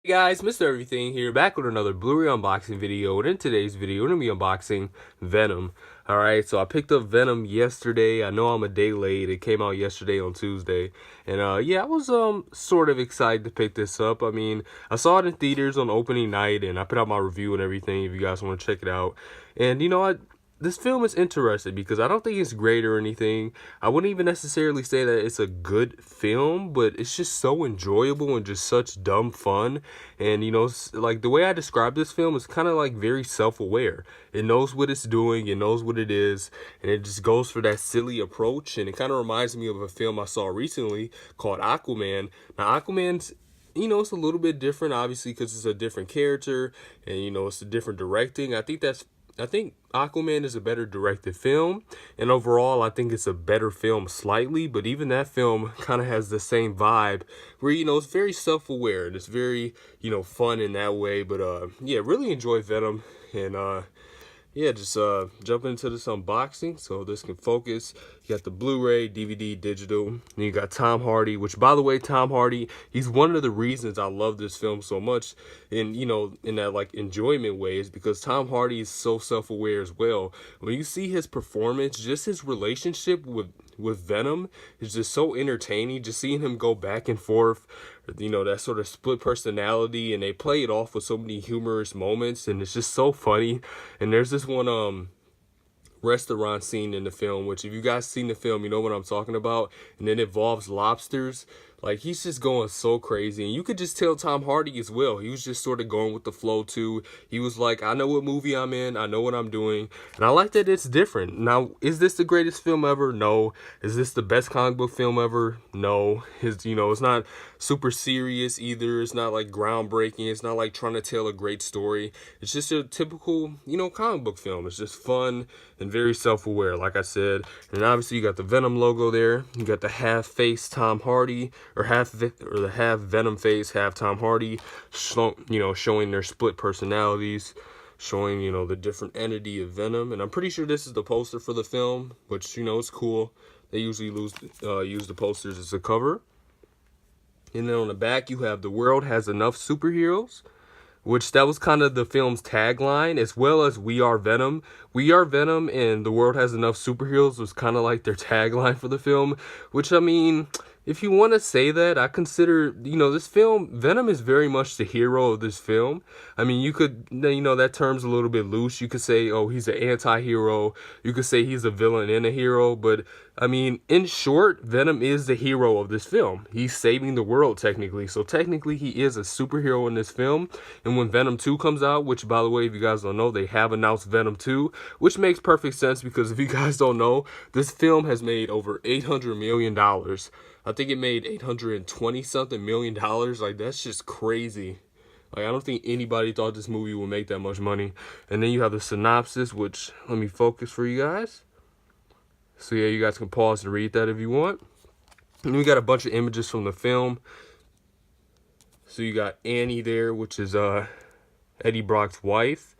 Hey guys, Mr. Everything here, back with another Blu-ray unboxing video. And in today's video, we're going to be unboxing Venom. Alright, so I picked up Venom yesterday. I know I'm a day late. It came out yesterday on Tuesday. And yeah, I was sort of excited to pick this up. I mean, I saw it in theaters on opening night, and I put out my review and everything if you guys want to check it out. And you know what? This film is interesting because I don't think it's great or anything. I wouldn't even necessarily say that it's a good film, but it's just so enjoyable and just such dumb fun. And you know, like the way I describe this film is kind of like very self-aware. It knows what it's doing, it knows what it is, and it just goes for that silly approach. And it kind of reminds me of a film I saw recently called Aquaman. Now, Aquaman's, you know, it's a little bit different, obviously, because it's a different character and, you know, it's a different directing. I think Aquaman is a better directed film, and overall I think it's a better film slightly, but even that film kind of has the same vibe where, you know, it's very self-aware and it's very, you know, fun in that way. But yeah, really enjoy Venom. And yeah, just jumping into this unboxing so this can focus. You got the Blu-ray, DVD, digital, and you got Tom Hardy, which, by the way, Tom Hardy, he's one of the reasons I love this film so much, and you know, in that like enjoyment way, is because Tom Hardy is so self-aware as well. When you see his performance, just his relationship with Venom is just so entertaining. Just seeing him go back and forth, you know, that sort of split personality, and they play it off with so many humorous moments, and it's just so funny. And there's this one restaurant scene in the film, which if you guys seen the film, you know what I'm talking about, and it involves lobsters. Like, he's just going so crazy, and you could just tell Tom Hardy as well. He was just sort of going with the flow too. He was like, I know what movie I'm in, I know what I'm doing, and I like that it's different. Now, is this the greatest film ever? No. Is this the best comic book film ever? No. You know, it's not super serious either. It's not like groundbreaking. It's not like trying to tell a great story. It's just a typical, you know, comic book film. It's just fun and very self-aware, like I said. And obviously you got the Venom logo there. You got the half-face Tom Hardy, or the half Venom face, half Tom Hardy, you know, showing their split personalities, showing, you know, the different entity of Venom. And I'm pretty sure this is the poster for the film, which, you know, is cool. They usually use the posters as a cover. And then on the back, you have "The world has enough superheroes," which that was kind of the film's tagline, as well as "We are Venom." "We are Venom" and "The world has enough superheroes" was kind of like their tagline for the film, which, I mean, if you want to say that, I consider, you know, this film, Venom is very much the hero of this film. I mean, you could, you know, that term's a little bit loose. You could say, oh, he's an anti-hero. You could say he's a villain and a hero. But, I mean, in short, Venom is the hero of this film. He's saving the world, technically. So, technically, he is a superhero in this film. And when Venom 2 comes out, which, by the way, if you guys don't know, they have announced Venom 2, which makes perfect sense because if you guys don't know, this film has made over $800 million. I think it made $820 something million. Like, that's just crazy. Like, I don't think anybody thought this movie would make that much money. And then you have the synopsis, which, let me focus for you guys. So yeah, you guys can pause and read that if you want. And we got a bunch of images from the film. So you got Annie there, which is Eddie Brock's wife.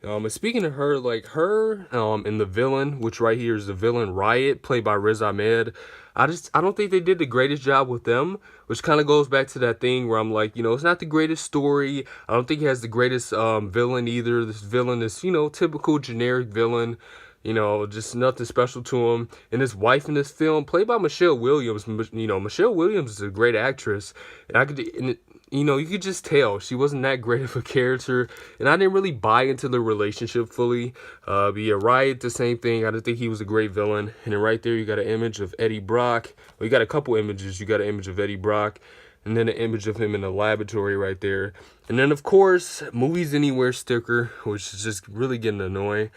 And speaking of her, like her and the villain, which right here is the villain Riot, played by Riz Ahmed. I don't think they did the greatest job with them, which kind of goes back to that thing where I'm like, you know, it's not the greatest story. I don't think he has the greatest villain either. This villain is, you know, typical generic villain. You know, just nothing special to him. And his wife in this film, played by Michelle Williams. You know, Michelle Williams is a great actress, and you know, you could just tell she wasn't that great of a character, and I didn't really buy into the relationship fully. But yeah, Riot, the same thing. I didn't think he was a great villain. And then right there, you got an image of Eddie Brock. Well, you got a couple images. You got an image of Eddie Brock, and then an image of him in the laboratory right there. And then, of course, Movies Anywhere sticker, which is just really getting annoying.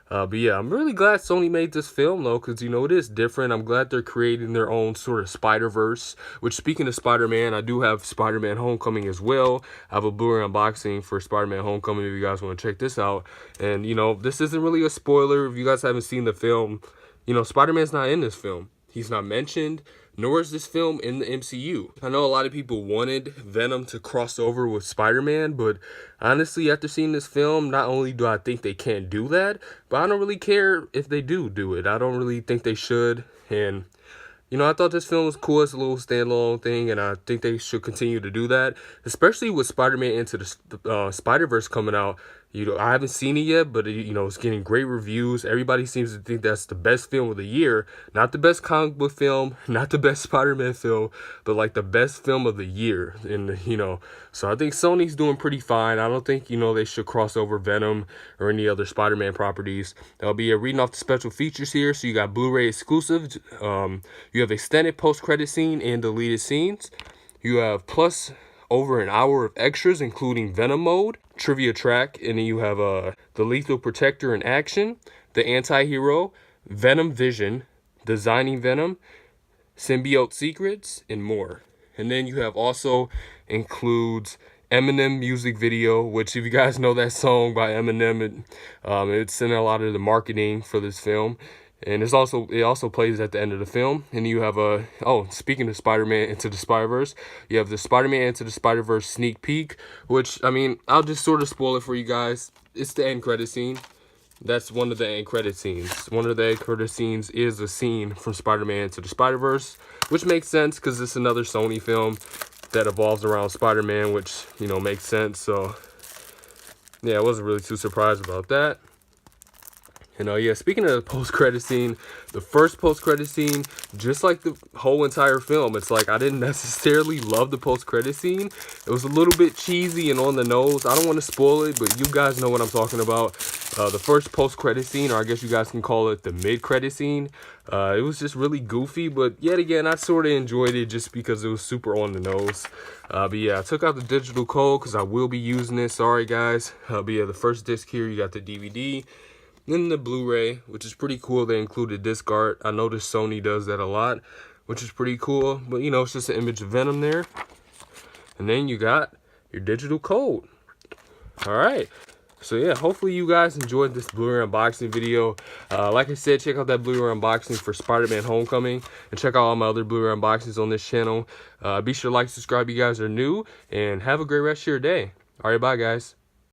But yeah, I'm really glad Sony made this film, though, because, you know, it is different. I'm glad they're creating their own sort of Spider-Verse, which, speaking of Spider-Man, I do have Spider-Man Homecoming as well. I have a Blu-ray unboxing for Spider-Man Homecoming if you guys want to check this out. And, you know, this isn't really a spoiler. If you guys haven't seen the film, you know, Spider-Man's not in this film. He's not mentioned, nor is this film in the MCU. I know a lot of people wanted Venom to cross over with Spider-Man, but honestly, after seeing this film, not only do I think they can't do that, but I don't really care if they do it. I don't really think they should. And you know, I thought this film was cool as a little standalone thing, and I think they should continue to do that, especially with Spider-Man Into the Spider-Verse coming out. You know, I haven't seen it yet, but you know, it's getting great reviews. Everybody seems to think that's the best film of the year. Not the best comic book film, not the best Spider-Man film, but like the best film of the year. And, you know, so I think Sony's doing pretty fine. I don't think, you know, they should cross over Venom or any other Spider-Man properties. I'll be reading off the special features here. So you got Blu-ray exclusive. You have extended post-credit scene and deleted scenes. You have plus over an hour of extras, including Venom mode, trivia track, and then you have the Lethal Protector in action, the anti-hero, Venom Vision, designing Venom, symbiote secrets, and more. And then you have also includes Eminem music video, which if you guys know that song by Eminem, it's in a lot of the marketing for this film. And it also plays at the end of the film. And you have speaking of Spider-Man Into the Spider-Verse, you have the Spider-Man Into the Spider-Verse sneak peek, which, I mean, I'll just sort of spoil it for you guys. It's the end credit scene. That's one of the end credit scenes. One of the end credit scenes is a scene from Spider-Man Into the Spider-Verse, which makes sense because it's another Sony film that evolves around Spider-Man, which, you know, makes sense. So, yeah, I wasn't really too surprised about that. And yeah, speaking of the post-credit scene, the first post-credit scene, just like the whole entire film, it's like I didn't necessarily love the post-credit scene. It was a little bit cheesy and on the nose. I don't want to spoil it, but you guys know what I'm talking about. The first post-credit scene, or I guess you guys can call it the mid-credit scene, it was just really goofy, but yet again, I sort of enjoyed it just because it was super on the nose. But yeah, I took out the digital code because I will be using it. Sorry, guys. But yeah, the first disc here, you got the DVD. Then the Blu-ray, which is pretty cool. They included disc art. I noticed Sony does that a lot, which is pretty cool. But, you know, it's just an image of Venom there. And then you got your digital code. All right. So, yeah, hopefully you guys enjoyed this Blu-ray unboxing video. Like I said, check out that Blu-ray unboxing for Spider-Man Homecoming. And check out all my other Blu-ray unboxings on this channel. Be sure to like, subscribe if you guys are new. And have a great rest of your day. All right, bye, guys.